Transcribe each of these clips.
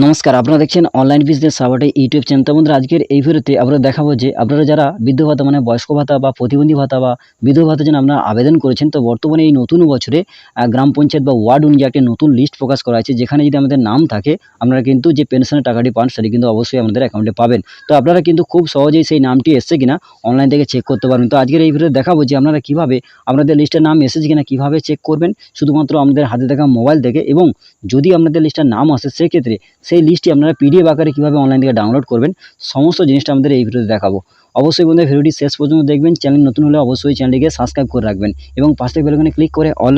নমস্কার, আপনারা দেখছেন অনলাইন বিজনেস সাপোর্টে ইউটিউব চ্যানেল। তো বন্ধুরা, আজকের এই ভিডিওতে আমরা দেখাবো যে আপনারা যারা বৃদ্ধ ভাতা মানে বয়স্ক ভাতা বা প্রতিবন্ধী ভাতা বা বিধবা ভাতার জন্য আপনারা আবেদন করেছেন, তো বর্তমানে এই নতুন বছরে গ্রাম পঞ্চায়েত বা ওয়ার্ড অনুযায়ী একটা নতুন লিস্ট প্রকাশ করা হয়েছে, যেখানে যদি আমাদের নাম থাকে আপনারা কিন্তু যে পেনশনের টাকাটি পান সেটি কিন্তু অবশ্যই আমাদের অ্যাকাউন্টে পাবেন। তো আপনারা কিন্তু খুব সহজেই সেই নামটি এসছে কিনা অনলাইন থেকে চেক করতে পারবেন। তো আজকের এই ভিডিওতে দেখাবো যে আপনারা কীভাবে আপনাদের লিস্টের নাম এসেছে কিনা কীভাবে চেক করবেন, শুধুমাত্র আমাদের হাতে থাকা মোবাইল থেকে। এবং যদি আপনাদের লিস্টের নাম আসে সেক্ষেত্রে সেই লিস্টটি আপনারা পিডিএফ আকারে কীভাবে অনলাইন থেকে ডাউনলোড করবেন, সমস্ত জিনিসটা আমাদের এই ভিডিওতে দেখাবো। অবশ্যই বন্ধুরা, ভিডিওটি শেষ পর্যন্ত দেখবেন। চ্যানেল নতুন হলে অবশ্যই চ্যানেলটিকে সাবস্ক্রাইব করে রাখবেন এবং পাশে থেকে বেল আইকনে ক্লিক করে অল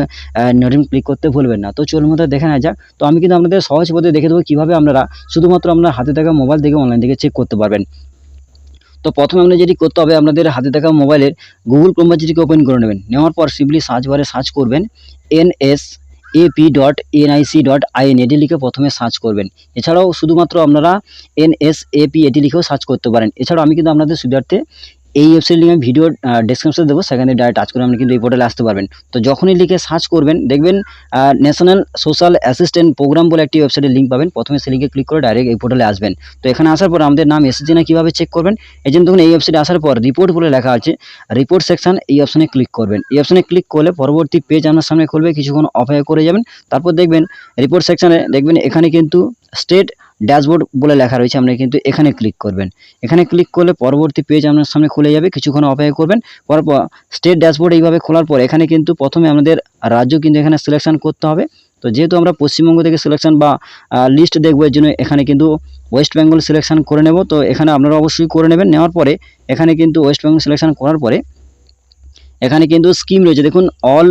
নোটিফিকেশন ক্লিক করতে ভুলবেন না। তো চলুন বন্ধুরা, দেখে নেওয়া যাক। তো আমি কিন্তু আপনাদের সহজ পদ্ধতি দেখে দেবো কীভাবে আপনারা শুধুমাত্র আপনার হাতে থাকা মোবাইল থেকে অনলাইন থেকে চেক করতে পারবেন। তো প্রথমে আপনাদের যেটি করতে হবে, আপনাদের হাতে থাকা মোবাইলের গুগল ক্রোম ব্রাউজারটিকে ওপেন করে নেবেন। নেওয়ার পর সিম্পলি সার্চ বারে সার্চ করবেন nsap.nic.in, এটি লিখে প্রথমে সার্চ করবেন। এছাড়াও শুধুমাত্র আপনারা NSAP এটি লিখেও সার্চ করতে পারেন। এছাড়াও আমি কিন্তু আপনাদের সুবিধার্থে এই ওয়েবসাইট লিঙ্ক আমি ভিডিও ডেসক্রিপশনে দেবো, সেখানে ডাইরেক্ট টাচ করে আপনি কিন্তু এই পোর্টালে আসতে পারবেন। তো যখনই লিখে সার্চ করবেন দেখবেন ন্যাশনাল সোশ্যাল অ্যাসিস্ট্যান্ট প্রোগ্রাম বলে একটি ওয়েবসাইটের লিঙ্ক পাবেন। প্রথমে সেই লিঙ্কে ক্লিক করে ডাইরেক্ট এই পোর্টালে আসবেন। তো এখানে আসার পর আমাদের নাম এসেছে না কীভাবে চেক করবেন, এই জন্য দেখুন এই ওয়েবসাইটে আসার পর রিপোর্ট বলে লেখা আছে, রিপোর্ট সেকশন, এই অপশনে ক্লিক করবেন। এই অপশনে ক্লিক করলে পরবর্তী পেজ আপনার সামনে খুলবে, কিছুক্ষণ অপেক্ষা করে যাবেন। তারপর দেখবেন রিপোর্ট সেকশনে দেখবেন এখানে কিন্তু স্টেট ড্যাশবোর্ড বলে লেখা রয়েছে, আপনি কিন্তু এখানে ক্লিক করবেন। এখানে ক্লিক করলে পরবর্তী পেজ আপনার সামনে খুলে যাবে, কিছুক্ষণ অপেক্ষা করবেন। পরপর স্টেট ড্যাশবোর্ড এইভাবে খোলার পর এখানে কিন্তু প্রথমে আমাদের রাজ্য কিন্তু এখানে সিলেকশন করতে হবে। তো যেহেতু আমরা পশ্চিমবঙ্গ থেকে সিলেকশন বা লিস্ট দেখবো, এর জন্য এখানে কিন্তু ওয়েস্ট বেঙ্গল সিলেকশন করে নেব। তো এখানে আপনারা অবশ্যই করে নেবেন। নেওয়ার পরে এখানে কিন্তু ওয়েস্ট বেঙ্গল সিলেকশন করার পরে এখানে কিন্তু স্কিম রয়েছে, দেখুন অল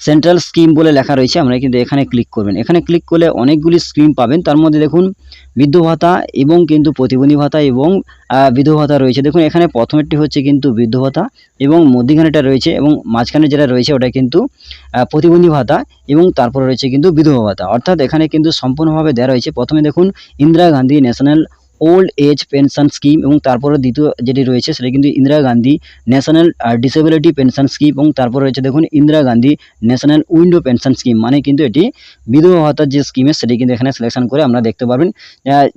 সেন্ট্রাল স্কিম বলে লেখা রয়েছে, আপনারা কিন্তু এখানে ক্লিক করবেন। এখানে ক্লিক করলে অনেকগুলি স্কিম পাবেন, তার মধ্যে দেখুন বৃদ্ধ ভাতা এবং কিন্তু প্রতিবন্ধী ভাতা এবং বিধবা ভাতা রয়েছে। দেখুন এখানে প্রথমেরটি হচ্ছে কিন্তু বৃদ্ধ ভাতা এবং মধ্যখানেটা রয়েছে এবং মাঝখানে যেটা রয়েছে ওটা কিন্তু প্রতিবন্ধী ভাতা এবং তারপরে রয়েছে কিন্তু বিধবা ভাতা। অর্থাৎ এখানে কিন্তু সম্পূর্ণভাবে দেওয়া রয়েছে। প্রথমে দেখুন Indira Gandhi national old age pension scheme এবং তারপরে দ্বিতীয় যেটি রয়েছে সেটা কিন্তু Indira Gandhi national disability pension scheme এবং তারপরে রয়েছে দেখুন Indira Gandhi national window pension scheme, মানে কিন্তু এটি বিধবা ভাতার যে স্কিমের সেটি কিন্তু এখানে সিলেকশন করে আপনারা দেখতে পারবেন।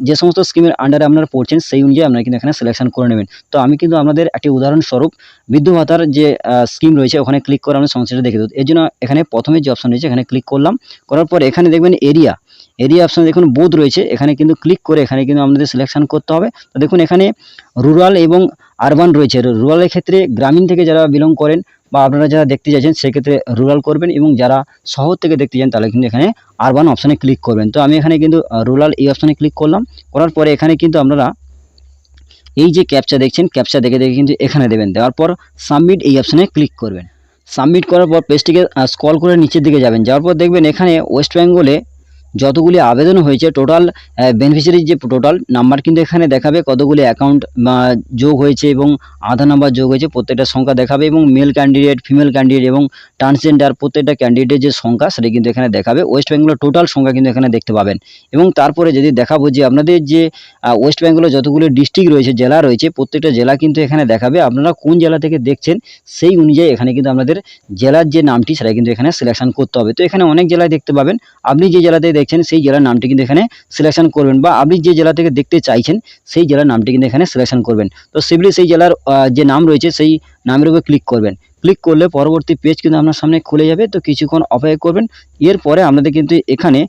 যে সমস্ত স্কিমের আন্ডারে আপনারা পড়ছেন সেই অনুযায়ী আপনারা কিন্তু এখানে সিলেকশন করে নেবেন। তো আমি কিন্তু আপনাদের একটি উদাহরণস্বরূপ বৃদ্ধ ভাতার যে স্কিম রয়েছে ওখানে ক্লিক করে আমরা সমস্যাটা দেখে দেবো। এর জন্য এখানে প্রথমে যে অপশন রয়েছে এখানে ক্লিক করলাম। করার পর এখানে দেখবেন এরিয়া অপশন দেখুন বোধ রয়েছে, এখানে কিন্তু ক্লিক করে এখানে কিন্তু আমাদের সিলেকশন করতে হবে। তো দেখুন এখানে রুরাল এবং আরবান রয়েছে। রুরালের ক্ষেত্রে গ্রামীণ থেকে যারা বিলং করেন বা আপনারা যারা দেখতে চাইছেন সেক্ষেত্রে রুরাল করবেন এবং যারা শহর থেকে দেখতে চান তাহলে কিন্তু এখানে আরবান অপশানে ক্লিক করবেন। তো আমি এখানে কিন্তু রুরাল এই অপশানে ক্লিক করলাম। করার পরে এখানে কিন্তু আপনারা এই যে ক্যাপচা দেখছেন, ক্যাপচা দেখে কিন্তু এখানে দেবেন। দেওয়ার পর সাবমিট এই অপশানে ক্লিক করবেন। সাবমিট করার পর পেজটিকে স্ক্রল করে নিচের দিকে যাবেন। যাওয়ার পর দেখবেন এখানে ওয়েস্ট বেঙ্গলে যতগুলি আবেদন হয়েছে টোটাল বেনিফিশিয়ারির যে টোটাল নাম্বার কিন্তু এখানে দেখাবে, কতগুলি অ্যাকাউন্ট যোগ হয়েছে এবং আধার নাম্বার যোগ হয়েছে প্রত্যেকটা সংখ্যা দেখাবে এবং মেল ক্যান্ডিডেট, ফিমেল ক্যান্ডিডেট এবং ট্রান্সজেন্ডার প্রত্যেকটা ক্যান্ডিডেটের যে সংখ্যা সেটা কিন্তু এখানে দেখাবে। ওয়েস্ট বেঙ্গলের টোটাল সংখ্যা কিন্তু এখানে দেখতে পাবেন। এবং তারপরে যদি দেখাবো যে আপনাদের যে ওয়েস্ট বেঙ্গলের যতগুলো ডিস্ট্রিক্ট রয়েছে, জেলা রয়েছে, প্রত্যেকটা জেলা কিন্তু এখানে দেখাবে। আপনারা কোন জেলা থেকে দেখছেন সেই অনুযায়ী এখানে কিন্তু আপনাদের জেলার যে নামটি সেটা কিন্তু এখানে সিলেকশন করতে হবে। তো এখানে অনেক জেলায় দেখতে পাবেন, আপনি যে জেলাতে দেখছেন সেই জেলার নামটি কিন্তু এখানে সিলেকশন করবেন, বা আপনি যে জেলা থেকে দেখতে চাইছেন সেই জেলার নামটি কিন্তু এখানে সিলেকশন করবেন। তো সিম্পলি সেই জেলার যে নাম রয়েছে সেই নামের উপর ক্লিক করবেন। ক্লিক করলে পরবর্তী পেজ কিন্তু আপনার সামনে খুলে যাবে। তো কিছুক্ষণ অপেক্ষা করবেন। এরপরে আপনাদের কিন্তু এখানে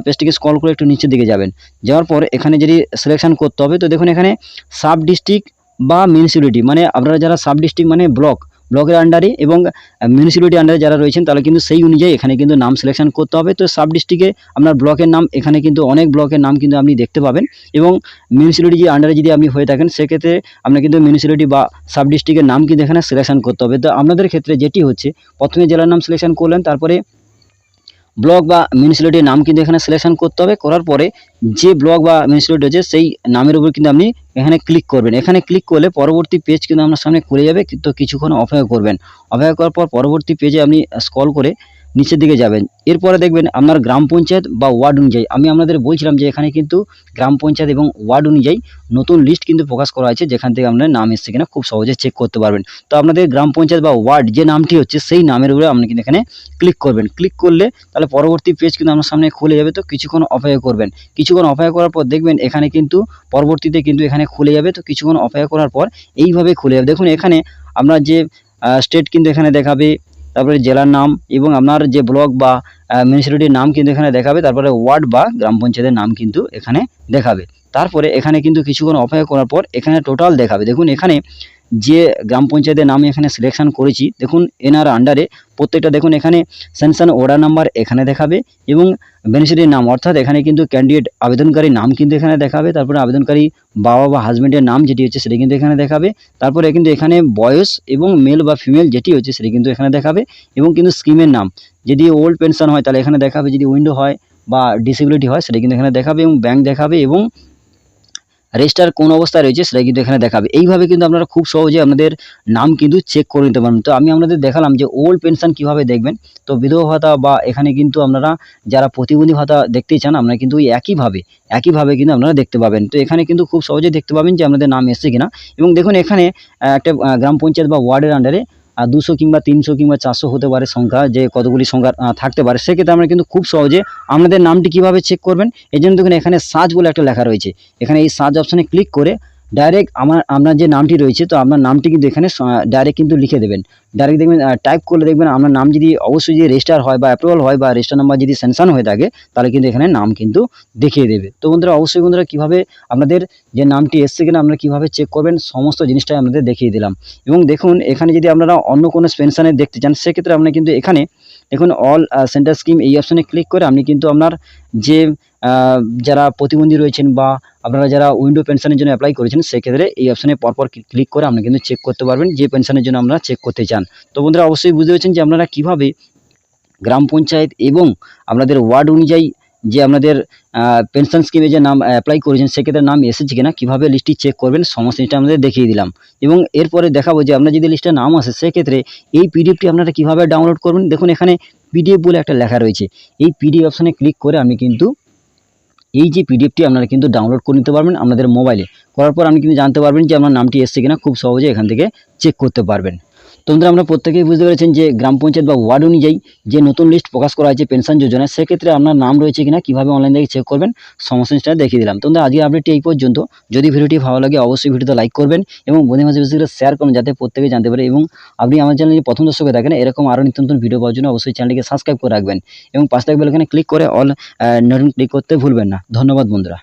পেজটিকে স্ক্রল করে একটু নিচের দিকে যাবেন। যাওয়ার পর এখানে যদি সিলেকশন করতে হবে, তো দেখুন এখানে সাব ডিস্ট্রিক্ট বা মিউনিসিপ্যালিটি, মানে আপনারা যারা সাব ডিস্ট্রিক্ট মানে ব্লকের আন্ডারে এবং মিউনিসিপ্যালিটি আন্ডারে যারা রয়েছেন তাহলে কিন্তু সেই অনুযায়ী এখানে কিন্তু নাম সিলেকশন করতে হবে। তো সাব ডিস্ট্রিক্টে আপনার ব্লকের নাম, এখানে কিন্তু অনেক ব্লকের নাম কিন্তু আপনি দেখতে পাবেন। এবং মিউনিসিপ্যালিটি যে আন্ডারে যদি আপনি হয়ে থাকেন সেক্ষেত্রে আপনার কিন্তু মিউনিসিপ্যালিটি বা সাব ডিস্ট্রিক্টের নাম কিন্তু এখানে সিলেকশন করতে হবে। তো আপনাদের ক্ষেত্রে যেটি হচ্ছে, প্রথমে জেলার নাম সিলেকশন করলেন, তারপরে ব্লক বা মিউনিসিপ্যালিটির নাম কিন্তু এখানে সিলেকশন করতে হবে। করার পরে যে ব্লক বা মিউনিসিপ্যালিটি আছে সেই নামের উপর কিন্তু আপনি এখানে ক্লিক করবেন। এখানে ক্লিক করলে পরবর্তী পেজ কিন্তু আপনার সামনে খুলে যাবে। তো কিছুক্ষণ অপেক্ষা করবেন। অপেক্ষা করার পর পরবর্তী পেজে আপনি স্ক্রল করে নিচের দিকে যাবেন। এরপরে দেখবেন আপনার গ্রাম পঞ্চায়েত বা ওয়ার্ড অনুযায়ী, আমি আপনাদের বলছিলাম যে এখানে কিন্তু গ্রাম পঞ্চায়েত এবং ওয়ার্ড অনুযায়ী নতুন লিস্ট কিন্তু প্রকাশ করা হয়েছে, যেখান থেকে আপনার নাম এসছে কিনা খুব সহজে চেক করতে পারবেন। তো আপনাদের গ্রাম পঞ্চায়েত বা ওয়ার্ড যে নামটি হচ্ছে সেই নামের উপরে আপনি কিন্তু এখানে ক্লিক করবেন। ক্লিক করলে তাহলে পরবর্তী পেজ কিন্তু আপনার সামনে খুলে যাবে। তো কিছুক্ষণ অপেক্ষা করবেন। কিছুক্ষণ অপেক্ষা করার পর দেখবেন এখানে কিন্তু পরবর্তীতে কিন্তু এখানে খুলে যাবে। তো কিছুক্ষণ অপেক্ষা করার পর এইভাবে খুলে যাবে। দেখুন এখানে আপনার যে স্টেট কিন্তু এখানে দেখাবে, তারপরে জেলার নাম এবং আপনার যে ব্লক বা মিউনিসিপ্যালিটির নাম কিন্তু এখানে দেখাবে, তারপরে ওয়ার্ড বা গ্রাম পঞ্চায়েতের নাম কিন্তু এখানে দেখাবে। তারপরে এখানে কিন্তু কিছুক্ষণ অপেক্ষা করার পর এখানে টোটাল দেখাবে। দেখুন এখানে যে গ্রাম পঞ্চায়েতের নাম এখানে সিলেকশন করেছি, দেখুন এনার আন্ডারে প্রত্যেকটা দেখুন এখানে স্যাংশন অর্ডার নাম্বার এখানে দেখাবে এবং বেনিফিশিয়ারির নাম, অর্থাৎ এখানে কিন্তু ক্যান্ডিডেট আবেদনকারীর নাম কিন্তু এখানে দেখাবে, তারপরে আবেদনকারী বাবা বা হাজবেন্ডের নাম যেটি হচ্ছে সেটি কিন্তু এখানে দেখাবে, তারপরে কিন্তু এখানে বয়স এবং মেল বা ফিমেল যেটি হচ্ছে সেটি কিন্তু এখানে দেখাবে এবং কিন্তু স্কিমের নাম, যদি ওল্ড পেনশন হয় তাহলে এখানে দেখাবে, যদি উইন্ডো হয় বা ডিসেবিলিটি হয় সেটা কিন্তু এখানে দেখাবে এবং ব্যাংক দেখাবে এবং রেজিস্টার কোন অবস্থায় রয়েছে সেটা কিন্তু এখানে দেখাবে। এইভাবে কিন্তু আপনারা খুব সহজে আপনাদের নাম কিন্তু চেক করে নিতে পারবেন। তো আমি আপনাদের দেখালাম যে ওল্ড পেনশন কিভাবে দেখবেন। তো বিধবা ভাতা বা এখানে কিন্তু আপনারা যারা প্রতিবন্ধী ভাতা দেখতে চান আপনারা কিন্তু ওই একইভাবে কিন্তু আপনারা দেখতে পাবেন। তো এখানে কিন্তু খুব সহজেই দেখতে পাবেন যে আপনাদের নাম এসছে কিনা। এবং দেখুন এখানে একটা গ্রাম পঞ্চায়েত বা ওয়ার্ডের আন্ডারে 200 কিংবা 300 কিংবা 400 হতে পারে সংখ্যা, যে কতগুলি সংখ্যা থাকতে পারে। সেক্ষেত্রে আমরা কিন্তু খুব সহজে আপনাদের নামটি কিভাবে চেক করবেন, এই জন্য দেখুন এখানে সার্চ বলে একটা লেখা রয়েছে। এখানে এই সার্চ অপশনে ক্লিক করে ডাইরেক্ট আপনার যে নামটি রয়েছে, তো আপনার নামটি কিন্তু এখানে ডাইরেক্ট কিন্তু লিখে দেবেন। ডাইরেক্ট দেখবেন টাইপ করলে দেখবেন আপনার নাম যদি অবশ্যই যদি রেজিস্টার হয় বা অ্যাপ্রুভাল হয় বা রেজিস্টার নাম্বার যদি স্যাংশন হয়ে থাকে তাহলে কিন্তু এখানে নাম কিন্তু দেখিয়ে দেবে। তো বন্ধুরা অবশ্যই বন্ধুরা কীভাবে আপনাদের যে নামটি এসছে কিনা আপনারা কীভাবে চেক করবেন সমস্ত জিনিসটাই আপনাদের দেখিয়ে দিলাম। এবং দেখুন এখানে যদি আপনারা অন্য কোনো পেনশনে দেখতে চান সেক্ষেত্রে আপনি কিন্তু এখানে দেখুন অল সেন্টার স্কিম এই অপশনে ক্লিক করে আপনি কিন্তু আপনার যে যারা প্রতিবন্ধী রয়েছেন বা আপনারা যারা উইন্ডো পেনশনের জন্য অ্যাপ্লাই করেছেন সেক্ষেত্রে এই অপশনে পরপর ক্লিক করে আপনি কিন্তু চেক করতে পারবেন যে পেনশনের জন্য আপনারা চেক করতে চান। তো বন্ধুরা অবশ্যই বুঝতে পেরেছেন যে আপনারা কীভাবে গ্রাম পঞ্চায়েত এবং আপনাদের ওয়ার্ড অনুযায়ী যে আপনাদের পেনশন স্কিমে যে নাম অ্যাপ্লাই করেছেন সেক্ষেত্রে নাম এসেছে কিনা কীভাবে লিস্টটি চেক করবেন সমস্ত জিনিসটা আমাদের দেখিয়ে দিলাম। এবং এরপরে দেখাবো যে আপনার যদি লিস্টে নাম আসে সেক্ষেত্রে এই পিডিএফটি আপনারা কীভাবে ডাউনলোড করবেন। দেখুন এখানে পিডিএফ বলে একটা লেখা রয়েছে, এই পিডিএফ অপশনে ক্লিক করে আপনি কিন্তু এই যে পিডিএফটি আপনারা কিন্তু ডাউনলোড করে নিতে পারবেন আপনাদের মোবাইলে। করার পর আপনি কিন্তু জানতে পারবেন যে আপনার নামটি এসছে কিনা খুব সহজে এখান থেকে চেক করতে পারবেন। তো বন্ধুরা আমরা প্রত্যেকেই বুঝতে পেরেছেন যে গ্রাম পঞ্চায়েত বা ওয়ার্ড অনুযায়ী যে নতুন লিস্ট প্রকাশ করা হয়েছে পেনশন যোজনা, সেক্ষেত্রে আপনার নাম রয়েছে কিনা কীভাবে অনলাইন থেকে চেক করবেন সমস্ত জিনিসটা দেখিয়ে দিলাম। তো বন্ধুরা আজকের আপডেটটি এই পর্যন্ত। যদি ভিডিওটি ভালো লাগে অবশ্যই ভিডিওতে লাইক করবেন এবং বন্ধুদের মাঝে বেশি করে শেয়ার করুন যাতে প্রত্যেকে জানতে পারে। এবং আপনি আমার চ্যানেলে প্রথম দর্শক হয়ে থাকেন এরকম আরও নিত্য নতুন ভিডিও পাওয়ার জন্য অবশ্যই চ্যানেলটিকে সাবস্ক্রাইব করে রাখবেন এবং পাশে থাকা বেল আইকনে ক্লিক করে অল নোটিফিকেশন ক্লিক করতে ভুলবেন না। ধন্যবাদ বন্ধুরা।